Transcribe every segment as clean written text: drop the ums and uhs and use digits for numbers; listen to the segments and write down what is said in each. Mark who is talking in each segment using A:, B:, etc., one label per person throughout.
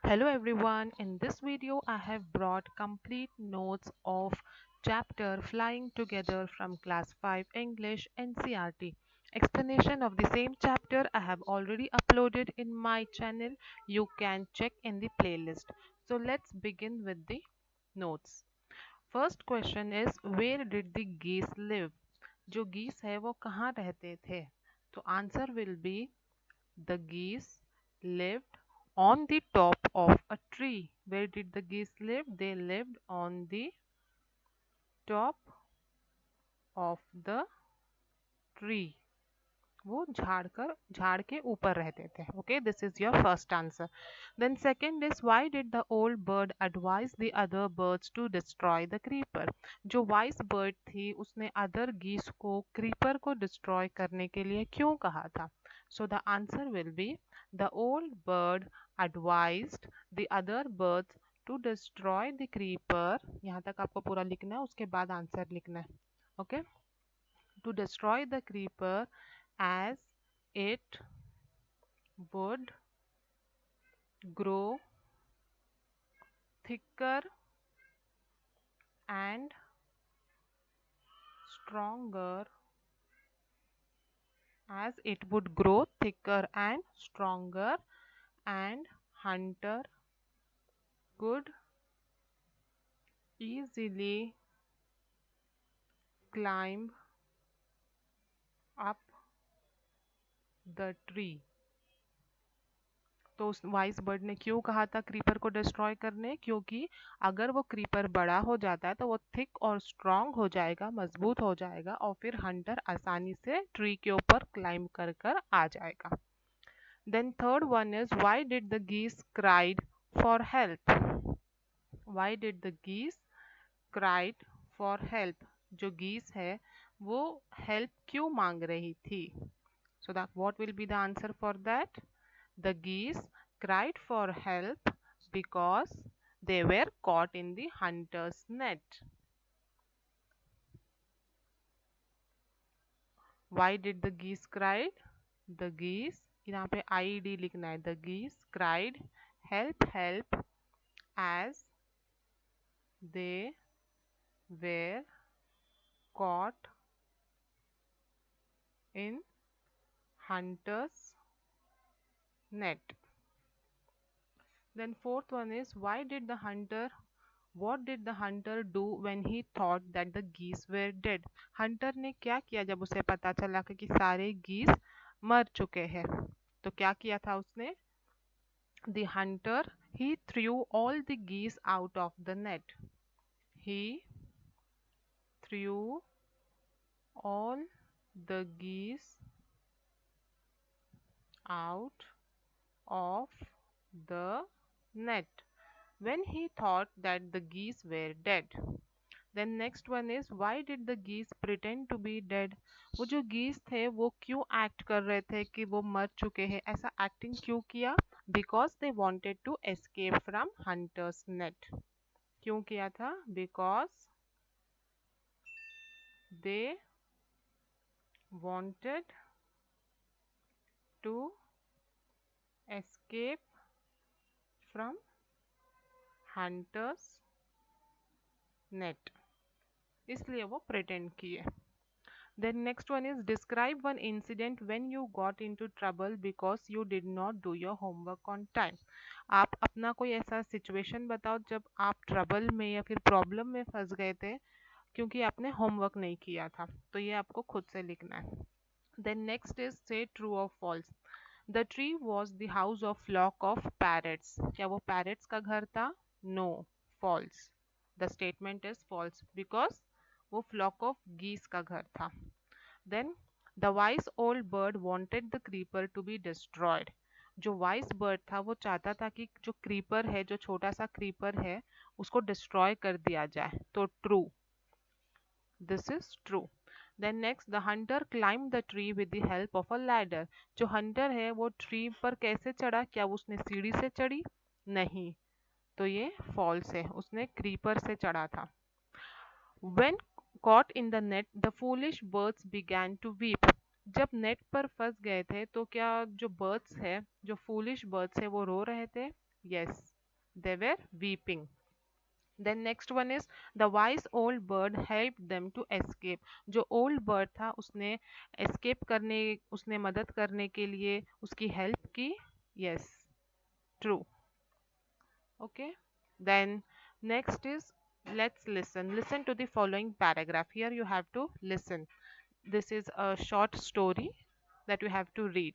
A: Hello everyone, in this video I have brought complete notes of chapter Flying Together from class 5 English NCERT. Explanation of the same chapter I have already uploaded in my channel. You can check in the playlist. So let's begin with the notes. First question is where did the geese live? जो geese है वो कहाँ रहते थे? तो answer will be the geese lived on the top of a tree. Where did the geese live? They lived on the top of the tree. वो झाड़ के ऊपर रहते थे. Okay, this is your first answer. Then second is why did the old bird advise the other birds to destroy the creeper? जो wise bird थी उसने other geese को creeper को destroy करने के लिए क्यों कहा था? So the answer will be the old bird advised the other birds to destroy the creeper. यहाँ तक आपको पूरा लिखना है, उसके बाद आंसर लिखना है. Okay, to destroy the creeper as it would grow thicker and stronger as it would grow thicker and stronger and hunter could easily climb up the tree. तो उस वाइस बर्ड ने क्यों कहा था क्रीपर को destroy करने? क्योंकि अगर वो क्रीपर बड़ा हो जाता है तो वो थिक और स्ट्रांग हो जाएगा, मजबूत हो जाएगा और फिर हंटर आसानी से ट्री के ऊपर क्लाइंब कर कर आ जाएगा. Then third one is why did the गीस cried for help? Why did the गीस क्राइड फॉर हेल्प? जो गीस है वो हेल्प क्यों मांग रही थी? So that what will be the answer for that? The geese cried for help because they were caught in the hunter's net. Why did the geese cried? The geese, यहाँ पे IED लिखना है. The geese cried help help as they were caught in hunter's net. Then fourth one is what did the hunter do when he thought that the geese were dead? Hunter ने क्या किया जब उसे पता चला कि सारे गीस मर चुके हैं? तो क्या किया था उसने? The hunter, he threw all the geese out of the net. He threw all the geese out of the net when he thought that the geese were dead. Then next one is why did the geese pretend to be dead? वो जो geese थे वो क्यों act कर रहे थे कि वो मर चुके हैं? ऐसा acting क्यों किया? Because they wanted to escape from hunter's net. क्यों किया था? Because they wanted to escape from hunter's net. इसलिए वो pretend किए. Then next one is describe one incident when you got into trouble because you did not do your homework on time. आप अपना कोई ऐसा सिचुएशन बताओ जब आप ट्रबल में या फिर प्रॉब्लम में फंस गए थे क्योंकि आपने होमवर्क नहीं किया था. तो ये आपको खुद से लिखना है. Then next is say true or false. The tree was the house of flock of parrots. क्या वो parrots का घर था? No, false. The statement is false because वो flock of geese का घर था. Then the wise old bird wanted the creeper to be destroyed. जो wise bird था वो चाहता था कि जो creeper है, जो छोटा सा creeper है उसको destroy कर दिया जाए. तो true. This is true. Then next the hunter climbed the tree with the help of a ladder. जो hunter है वो tree पर कैसे चढ़ा? क्या उसने सीढ़ी से चढ़ी? नहीं. तो ये false है. उसने creeper से चढ़ा था. When caught in the net, the foolish birds began to weep. जब नेट पर फंस गए थे तो क्या जो बर्ड्स है, जो फूलिश बर्ड्स है वो रो रहे थे? Yes, They were weeping. Then next one is the wise old bird helped them to escape. जो old bird था उसने escape करने उसने मदद करने के लिए उसकी help की. Yes, true. Okay. Then next is let's listen. Listen to the following paragraph. Here you have to listen. This is a short story that you have to read.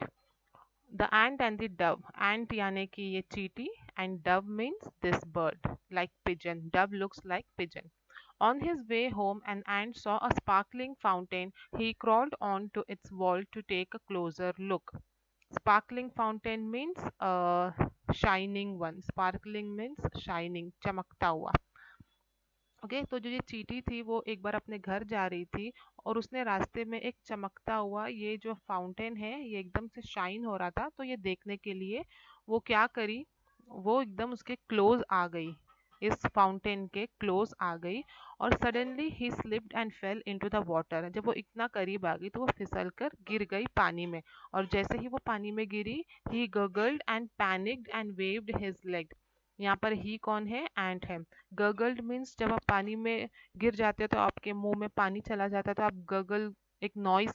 A: The ant and the dove. Ant यानी कि ये चींटी and dove means this bird like pigeon. Dove looks like pigeon. On his way home, an ant saw a sparkling fountain. He crawled on to its wall to take a closer look. Sparkling fountain means shining one. Sparkling means shining, चमकता हुआ. Okay तो जो ये चींटी थी वो एक बार अपने घर जा रही थी और उसने रास्ते में एक चमकता हुआ ये जो फाउंटेन है ये एकदम से शाइन हो रहा था तो ये देखने के लिए वो क्या करी वो एकदम उसके क्लोज आ गई इस फाउंटेन के क्लोज आ गई और suddenly he slipped and fail into the water जब वो इतना करीब आ गई तो वो फिसल कर गिर गई पानी में और जैसे ही वो पानी में गिरी he gurgled and panicked and waved his leg यहाँ पर ही कौन है एंट है गगल्ड मीन्स जब आप पानी में गिर जाते हो तो आपके मुंह में पानी चला जाता है तो आप गगल एक नॉइस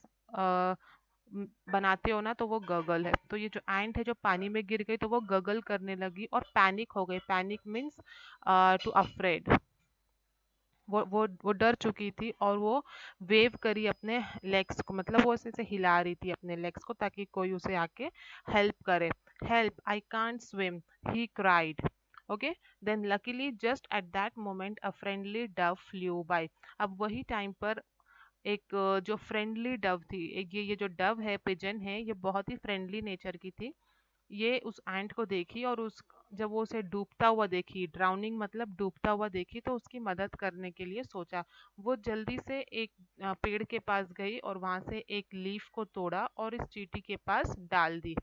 A: बनाते हो ना तो वो गगल है तो ये जो एंट है जो पानी में गिर गई तो वो गगल करने लगी और पैनिक हो गई पैनिक मीन्स टू अफ्रेड वो डर चुकी थी और वो वेव करी अपने लेग्स को मतलब वो ऐसे हिला रही थी अपने लेग्स को ताकि कोई उसे आके हेल्प करे help I can't swim he cried okay then luckily just at that moment a friendly dove flew by अब वही टाइम पर एक जो फ्रेंडली डव थी एक ये जो डव है पिजन है ये बहुत ही फ्रेंडली नेचर की थी ये उस एंट को देखी और उस जब वो उसे डूबता हुआ देखी ड्राउनिंग मतलब डूबता हुआ देखी तो उसकी मदद करने के लिए सोचा वो जल्दी से एक पेड़ के पास गई और वहां से एक लीफ को तोड़ा और इस चींटी के पास डाल दी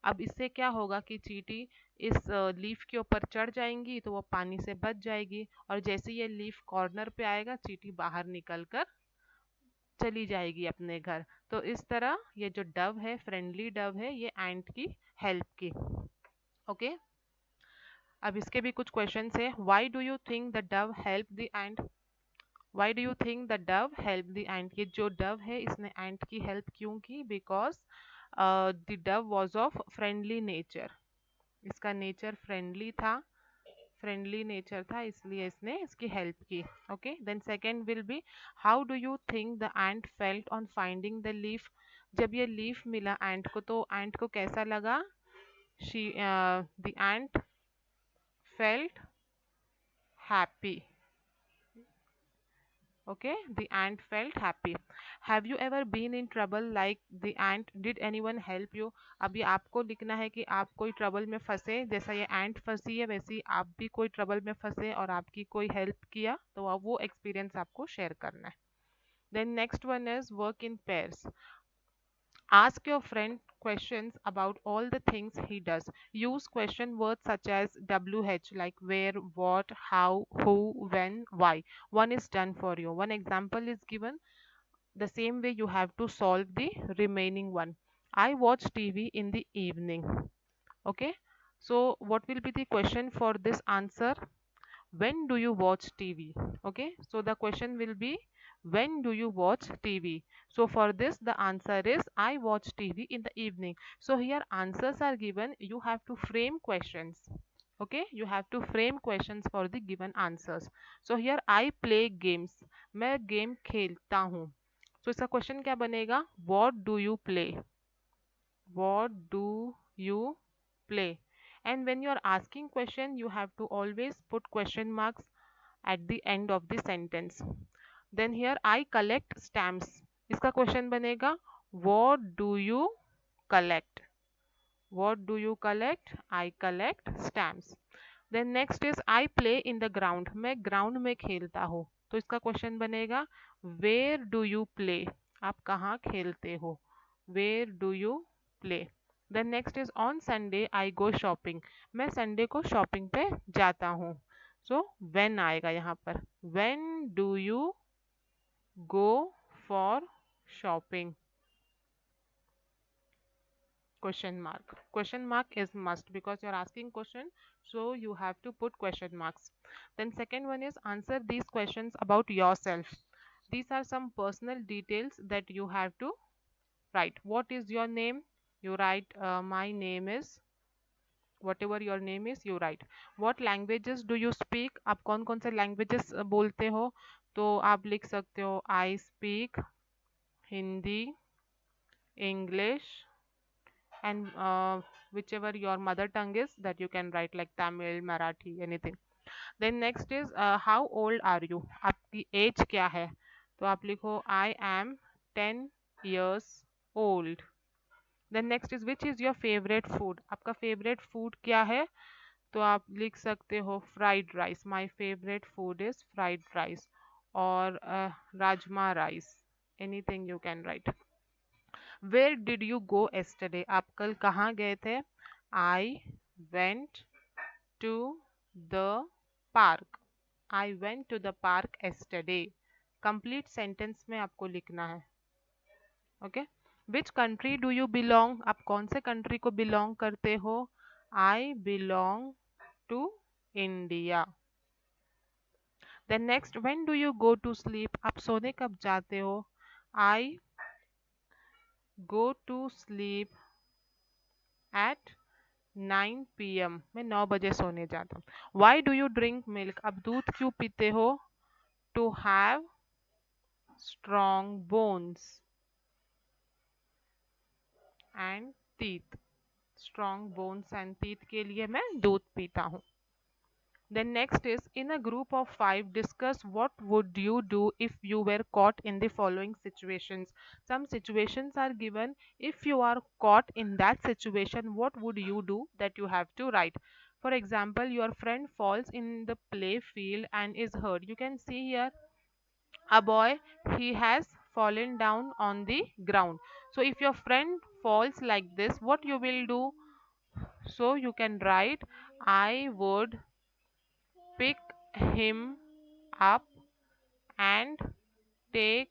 A: अब इससे क्या होगा कि चींटी इस लीफ के ऊपर चढ़ जाएंगी तो वो पानी से बच जाएगी और जैसे ये लीफ कॉर्नर पे आएगा चींटी बाहर निकल कर चली जाएगी अपने घर तो इस तरह ये जो डव है फ्रेंडली डव है ये एंट की हेल्प की ओके अब इसके भी कुछ क्वेश्चंस है why do you think the dove help the ant why do you think the dove help the ant ये जो डव है इसने एंट की हेल्प क्यों की because the dove was of friendly nature इसका नेचर फ्रेंडली था फ्रेंडली नेचर था इसलिए इसने इसकी हेल्प की okay then second will be how do you think the ant felt on finding the leaf जब ये लीफ मिला एंट को तो एंट को कैसा लगा she the ant felt happy okay the ant felt happy have you ever been in trouble like the ant did anyone help you अभी आपको लिखना है कि आप कोई ट्रबल में फंसे जैसा ये एंट फंसी है वैसे ही आप भी कोई ट्रबल में फंसे और आपकी कोई हेल्प किया तो अब वो एक्सपीरियंस आपको शेयर करना है then next one is work in pairs ask your friend questions about all the things he does. Use question words such as WH like where, what, how, who, when, why. One is done for you. One example is given. The same way you have to solve the remaining one. I watch TV in the evening. Okay. So what will be the question for this answer? When do you watch TV? Okay. So the question will be when do you watch TV? So for this the answer is I watch TV in the evening. So here answers are given. You have to frame questions. Okay, you have to frame questions for the given answers. So here I play games. मैं game खेलता हूँ. So इसका question क्या बनेगा? What do you play? What do you play? And when you are asking question, you have to always put question marks at the end of the sentence. Then here I collect stamps. इसका question बनेगा What do you collect? What do you collect? I collect stamps. Then next is I play in the ground. मैं ground में खेलता हूँ तो इसका question बनेगा Where do you play? आप कहाँ खेलते हो? Where do you play? Then next is on Sunday I go shopping. मैं संडे को शॉपिंग पे जाता हूँ. So when आएगा यहाँ पर. When do you go for shopping? Question mark. Question mark is must because you're asking question, so you have to put question marks. Then second one is answer these questions about yourself. These are some personal details that you have to write. What is your name? You write my name is, whatever your name is you write. What languages do you speak? आप कौन कौन से languages बोलते हो? तो आप लिख सकते हो I speak Hindi, English, and whichever your mother tongue is, that you can write like Tamil, Marathi, anything. Then next is how old are you? आपकी age क्या है? तो आप लिखो I am 10 years old. Then next is which is your favorite food? आपका favorite food क्या है? तो आप लिख सकते हो fried rice. My favorite food is fried rice or rajma rice. Anything you can write. Where did you go yesterday? आप कल कहाँ गए थे? I went to the park. I went to the park yesterday. Complete sentence में आपको लिखना है. Okay? Which country do you belong? आप कौन से country को belong करते हो? I belong to India. Then next, when do you go to sleep? आप सोने कब जाते हो? I go to sleep at 9 p.m. मैं 9 बजे सोने जाता हूँ. Why do you drink milk? आप दूध क्यों पीते हो? To have strong bones and teeth. Strong bones and teeth के लिए मैं दूध पीता हूँ. Then next is in a group of 5 discuss what would you do if you were caught in the following situations. Some situations are given. If you are caught in that situation, what would you do? That you have to write. For example, your friend falls in the play field and is hurt. You can see here a boy, he has fallen down on the ground. So if your friend falls like this, what you will do? So you can write I would pick him up and take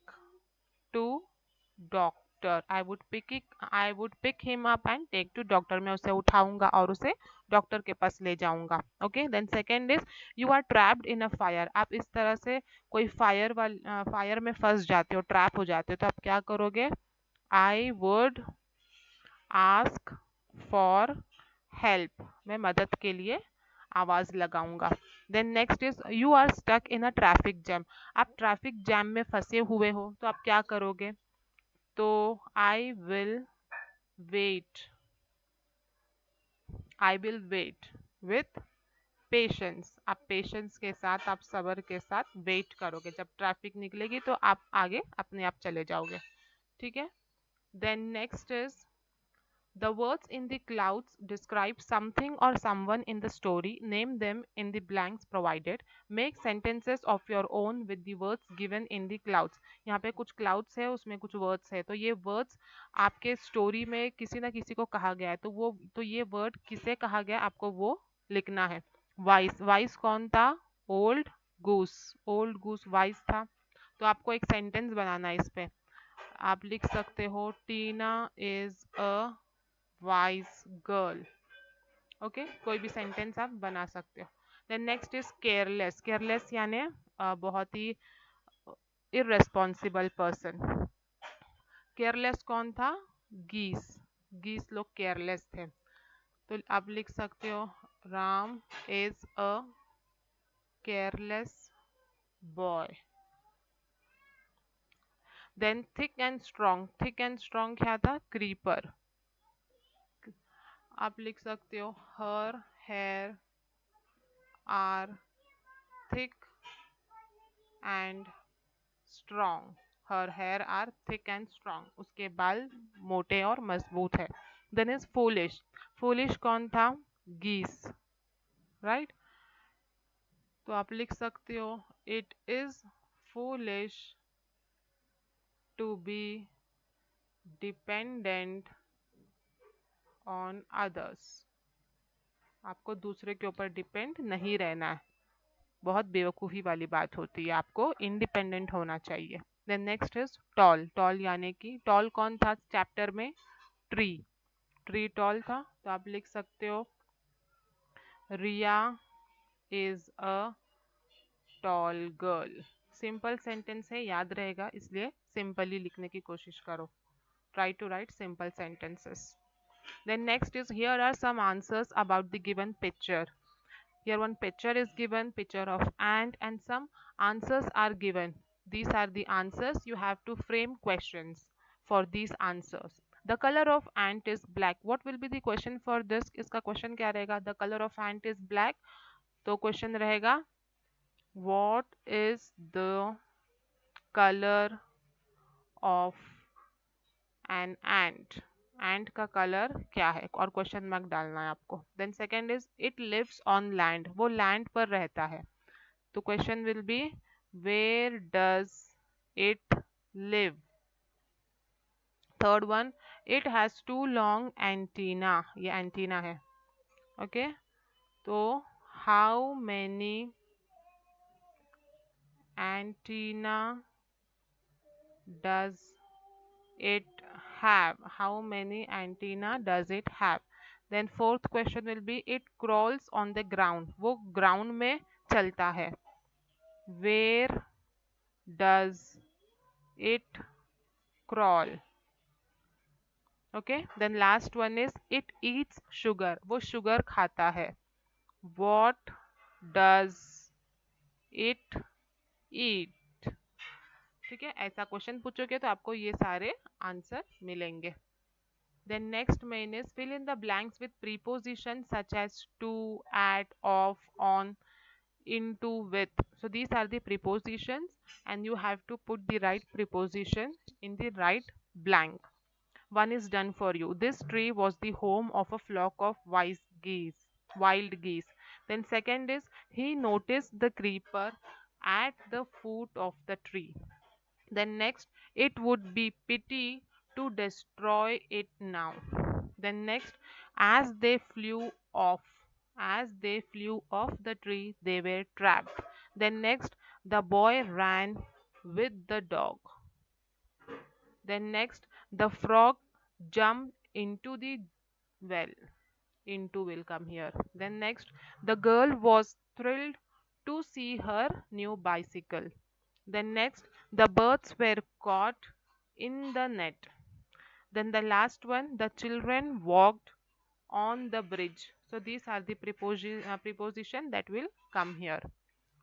A: to doctor. I would pick him up and take to doctor. मैं उसे उठाऊंगा और उसे doctor के पास ले जाऊंगा. Okay, then second is you are trapped in a fire. आप इस तरह से कोई फायर में फंस जाते हो, ट्रैप हो जाते हो, तो आप क्या करोगे? I would ask for help. मैं मदद के लिए आवाज लगाऊंगा. Then next is you are stuck in a traffic jam. आप ट्रैफिक जैम में फंसे हुए हो, तो आप क्या करोगे? तो wait I will wait with patience. आप पेशेंस के साथ, आप सब्र के साथ वेट करोगे. जब ट्रैफिक निकलेगी तो आप आगे अपने आप चले जाओगे. ठीक है. Then next is the words in the clouds describe something or someone in the story. Name them in the blanks provided. Make sentences of your own with the words given in the clouds. यहाँ पे कुछ clouds है, उसमें कुछ words है, तो ये words आपके story में किसी ना किसी को कहा गया है, तो ये word किसे कहा गया आपको वो लिखना है. Wise. Wise कौन था? Old goose. Old goose wise था. तो आपको एक sentence बनाना है इस पे. आप लिख सकते हो Tina is a wise girl. Okay, कोई भी सेंटेंस आप बना सकते हो. Then next is careless. Careless यानी बहुत ही इररेस्पॉन्सिबल पर्सन. केयरलेस कौन था? गीस. गीस लोग केयरलेस थे. तो आप लिख सकते हो Ram is a careless boy. Then thick and strong. Thick and strong क्या था? क्रीपर. आप लिख सकते हो her hair are thick and strong. Her hair are thick and strong. उसके बाल मोटे और मजबूत है. Then is foolish. फूलिश कौन था? गीस. राइट. तो आप लिख सकते हो it is foolish to be dependent on others. आपको दूसरे के ऊपर डिपेंड नहीं रहना है. बहुत बेवकूफ़ी वाली बात होती है. आपको इंडिपेंडेंट होना चाहिए. Then next is tall. Tall यानी कि टॉल कौन था चैप्टर में? ट्री. ट्री टॉल था, तो आप लिख सकते हो Riya is a tall girl. Simple sentence है, याद रहेगा, इसलिए सिंपली लिखने की कोशिश करो। Try to write simple sentences. Then next is here are some answers about the given picture. Here one picture is given, picture of ant, and some answers are given. These are the answers. You have to frame questions for these answers. The color of ant is black. What will be the question for this? इसका question क्या रहेगा? The color of ant is black. तो question रहेगा what is the color of an ant? एंट का colour क्या है और question mark डालना है आपको। Then second is it lives on land, वो लैंड पर रहता है, तो question will be where does it live. Third one it has two long antenna, ये एंटीना है, ओके तो how many antenna does it have, how many antenna does it have? Then fourth question will be it crawls on the ground, वो ground में चलता है, where does it crawl? Okay, then last one is it eats sugar, वो sugar खाता है, what does it eat? ठीक है, ऐसा क्वेश्चन पूछोगे तो आपको ये सारे आंसर मिलेंगे। Then next main is fill in the blanks with prepositions such as to, at, of, on, into, with. So these are the prepositions and you have to put the right preposition in the right blank. One is done for you. This tree was the home of a flock of wise geese, wild geese. Then second is he noticed the creeper at the foot of the tree. Then next, it would be pity to destroy it now. Then next, as they flew off, as they flew off the tree, they were trapped. Then next, the boy ran with the dog. Then next, the frog jumped into the well. Into will come here. Then next, the girl was thrilled to see her new bicycle. Then next, the birds were caught in the net. Then the last one, the children walked on the bridge. So these are the preposition that will come here.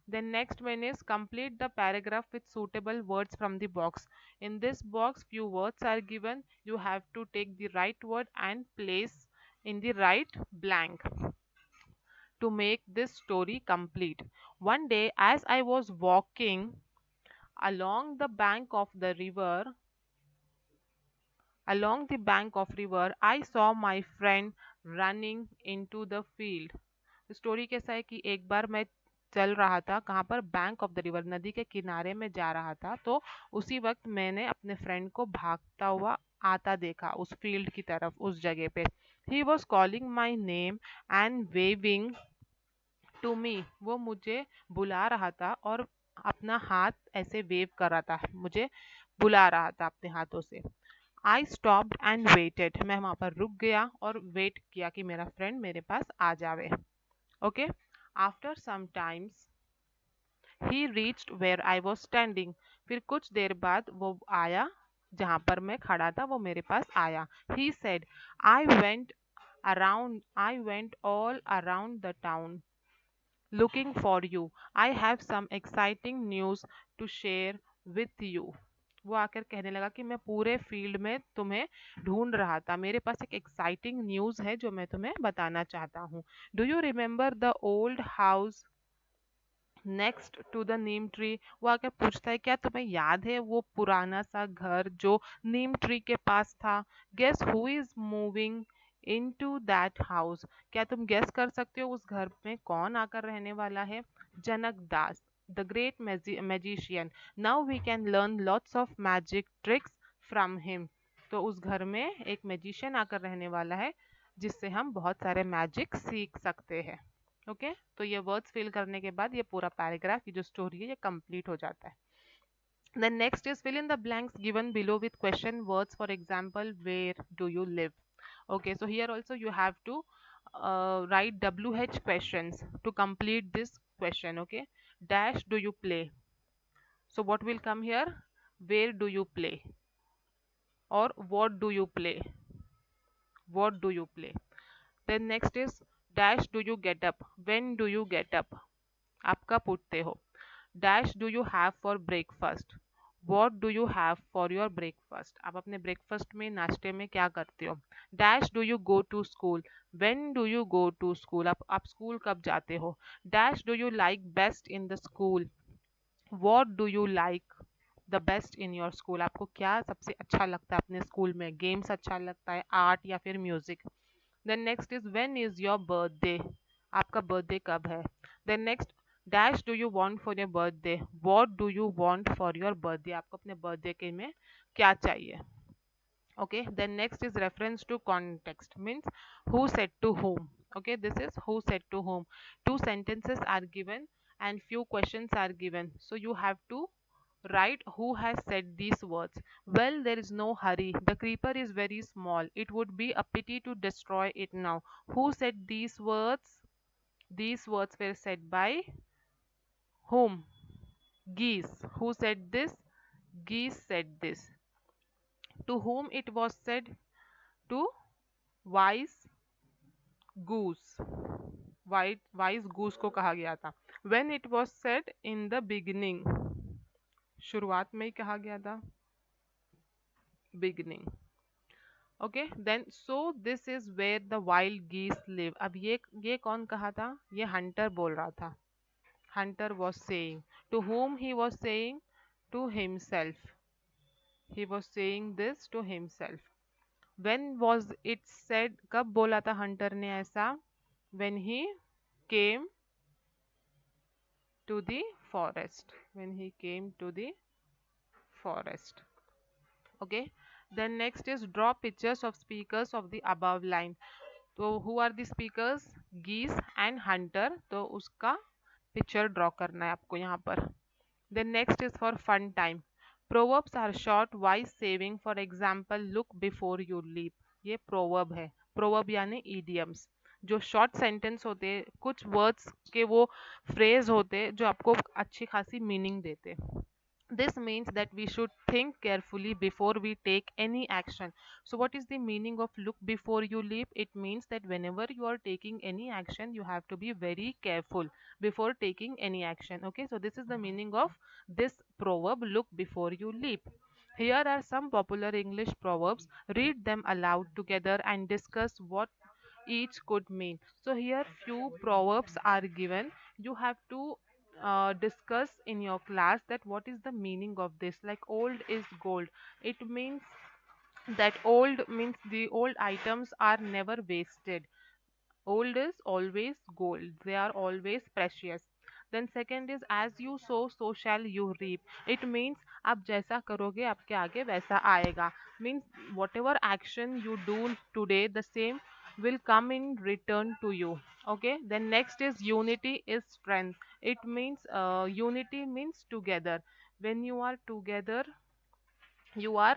A: Then next one is complete the paragraph with suitable words from the box. In this box, few words are given. You have to take the right word and place in the right blank to make this story complete. One day, as I was walking along the bank of the river, along the bank of river, I saw my friend running into the field. Story कैसा है कि एक बार मैं चल रहा था, कहाँ पर, बैंक ऑफ द रिवर, नदी के किनारे में जा रहा था, तो उसी वक्त मैंने अपने फ्रेंड को भागता हुआ आता देखा उस फील्ड की तरफ, उस जगह पे। He was calling my name and waving to me, वो मुझे बुला रहा था और अपना हाथ ऐसे वेव कर रहा था, मुझे बुला रहा था अपने हाथों से। आई स्टॉप्ड एंड वेटेड, मैं वहाँ पर रुक गया और वेट किया कि मेरा फ्रेंड मेरे पास आ जावे। Okay, after some times he reached where I was standing, फिर कुछ देर बाद वो आया जहाँ पर मैं खड़ा था, वो मेरे पास आया। He said I went around, I went all around the town looking for you. I have some exciting news to share with you. वो आकर कहने लगा कि मैं पूरे फील्ड में तुम्हें ढूंढ रहा था, मेरे पास एक एक्साइटिंग न्यूज़ है जो मैं तुम्हें बताना चाहता हूँ। Do you remember the old house next to the neem tree, वो आकर पूछता है क्या तुम्हें याद है वो पुराना सा घर जो नीम ट्री के पास था। Guess who is moving into that house, क्या तुम गेस कर सकते हो उस घर में कौन आकर रहने वाला है। Janak Das, the great magician, now we can learn lots of magic tricks from him, तो उस घर में एक मैजिशियन आकर रहने वाला है जिससे हम बहुत सारे मैजिक सीख सकते हैं। ओके तो ये वर्ड्स फिल करने के बाद ये पूरा पैराग्राफ, ये जो स्टोरी है, ये कंप्लीट हो जाता है। Then next is fill in the blanks given below with question words. For example, where do you live? Okay, so here also you have to write WH questions to complete this question. Okay, dash do you play? So what will come here? Where do you play? Or what do you play? What do you play? Then next is dash do you get up? When do you get up? आप कब उठते हो? Dash do you have for breakfast? What do you have for your breakfast? आप अपने breakfast में नाश्ते में क्या करते हो? Dash do you go to school? When do you go to school? आप school कब जाते हो? Dash do you like best in the school? What do you like the best in your school? आपको क्या सबसे अच्छा लगता है अपने स्कूल में? गेम्स अच्छा लगता है, आर्ट या फिर music? Then next is when is your birthday? आपका बर्थडे कब है? Then next dash do you want for your birthday? What do you want for your birthday? आपको अपने बर्थडे के में क्या चाहिए? Okay, then next is reference to context, means who said to whom. Okay, this is who said to whom. Two sentences are given and few questions are given, so you have to write who has said these words. Well, there is no hurry, the creeper is very small, it would be a pity to destroy it now. Who said these words? These words were said by whom? Geese. Who said this? Geese said this. To whom it was said? To wise goose. Wise goose को कहा गया था. When it was said in the beginning. शुरुआत में ही कहा गया था. Beginning. Okay, then so this is where the wild geese live. अब ये कौन कहा था? ये हंटर बोल रहा था. Hunter was saying. To whom he was saying? To himself. He was saying this to himself. When was it said? कब बोला था हंटर ने ऐसा? When he came to the forest. When he came to the forest. Okay. Then next is draw pictures of speakers of the above line. तो who are the speakers? Geese and hunter. तो उसका picture draw करना है आपको यहाँ पर. Then next is for fun time. Proverbs are short, wise saving. For example, look before you leap. ये proverb है. Proverb यानी idioms. जो short sentence होते हैं, कुछ words के वो phrase होते हैं जो आपको अच्छी खासी meaning देते हैं. This means that we should think carefully before we take any action. So what is the meaning of look before you leap? It means that whenever you are taking any action, you have to be very careful before taking any action. Okay, so this is the meaning of this proverb, look before you leap. Here are some popular English proverbs. Read them aloud together and discuss what each could mean. So here few proverbs are given. You have to discuss in your class that what is the meaning of this. Like old is gold, it means that old means the old items are never wasted. Old is always gold, they are always precious. Then second is as you sow so shall you reap. It means आप जैसा करोगे आपके आगे वैसा आएगा. Means whatever action you do today, the same will come in return to you. Okay, then next is unity is strength. It means unity means together. When you are together, you are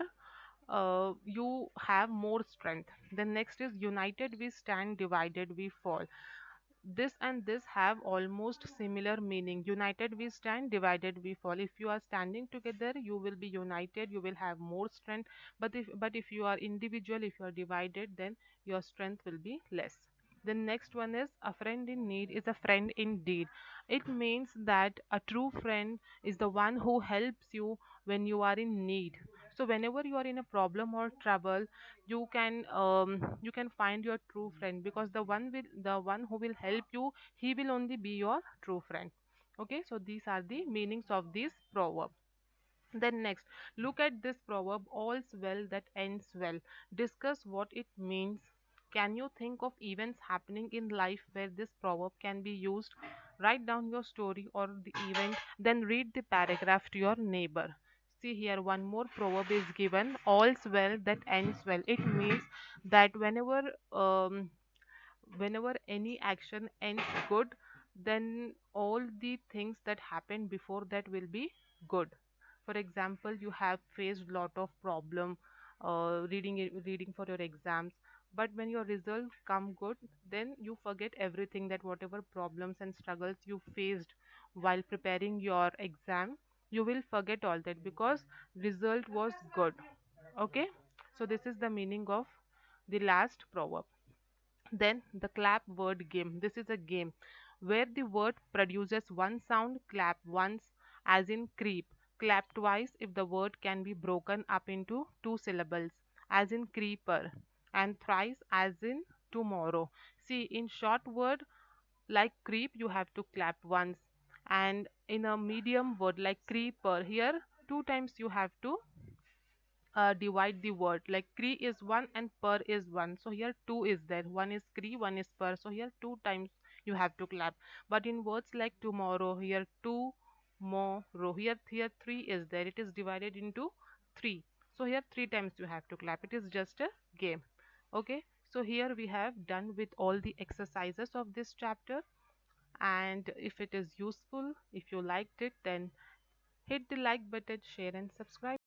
A: you have more strength. The next is united we stand, divided we fall. This and this have almost similar meaning. United we stand, divided we fall. If you are standing together, you will be united, you will have more strength. But if you are individual, if you are divided, then your strength will be less. The next one is a friend in need is a friend indeed. It means that a true friend is the one who helps you when you are in need. So whenever you are in a problem or trouble, you can find your true friend, because the one who will help you, he will only be your true friend. Okay, so these are the meanings of this proverb. Then next, look at this proverb, all's well that ends well. Discuss what it means. Can you think of events happening in life where this proverb can be used? Write down your story or the event, then read the paragraph to your neighbor. See here, one more proverb is given, all's well that ends well. It means that whenever any action ends good, then all the things that happened before that will be good. For example, you have faced lot of problem reading for your exams, But when your results come good, then you forget everything, that whatever problems and struggles you faced while preparing your exam, you will forget all that because result was good. Okay, so this is the meaning of the last proverb. Then the clap word game. This is a game where the word produces one sound. Clap once, as in creep. Clap twice if the word can be broken up into two syllables, as in creeper. And thrice, as in tomorrow. See, in short word like creep, you have to clap once. And in a medium word like creeper, here two times you have to divide the word, like cree is one and per is one, so here two is there, one is cree, one is per, so here two times you have to clap. But in words like tomorrow, here two more row, here three is there, it is divided into three, so here three times you have to clap. It is just a game. Okay, so here we have done with all the exercises of this chapter, and if it is useful, if you liked it, then hit the like button, share and subscribe.